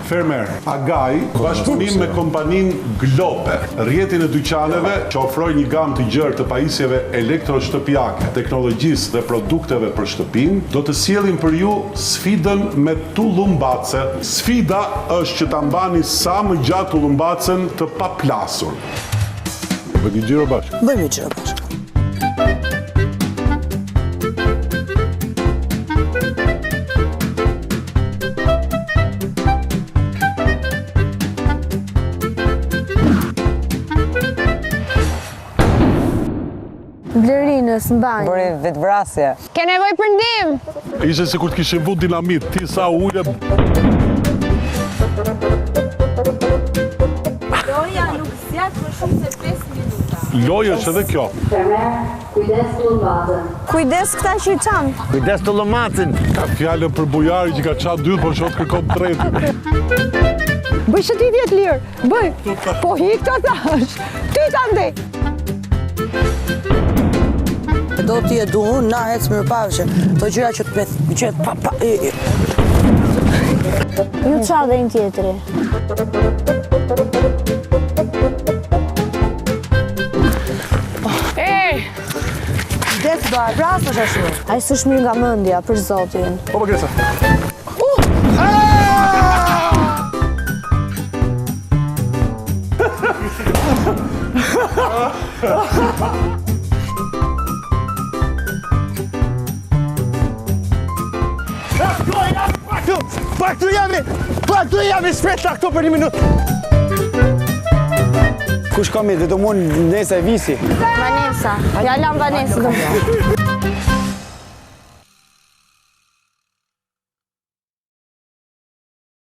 Fermer, Agaj, bashkëpunim me kompaninë Globe, rrjetin e dyqaneve që ofrojnë një gamë të gjerë të pajisjeve elektroshtëpiake, teknologjisë dhe produkteve për shtëpinë, do të sjellin për ju sfidën me tullumbace. Sfida është që ta mbani sa më gjatë tullumbacën të paplasur. Bëjmë një xhiro bashkë. Bëjmë një xhiro bashkë. Blerinës në banjë. Bëri vetvrasje. Ke nevoj për ndim? Ishte si kur të kishin vu dinamit, ti sa ujë. Loja nuk zgjat më shumë se 5 minuta. Lojë është edhe kjo. Kujdes tullumacën. Kujdes këta që i qanë. Kujdes tullumacën. Ka fjallën për bujari që ka qatë dytë, por shot kërkon tretë. Bëj shëtitjet lirë, bëj. Po hi këto thash. Ty ta ndej. Do t'i e du unë, na hecë mirë pavëshe. To gjyra që të pa. Ju qa dhe një tjetëri. Desë do e vrasë është ashtu. A i së shmirë nga mëndja, për zotin. Po më kesa. Pak të jam i shpeta këto për 1 minutë. Kush ka me dhe do mund nese e visi? Vanessa, ja lam Vanessa.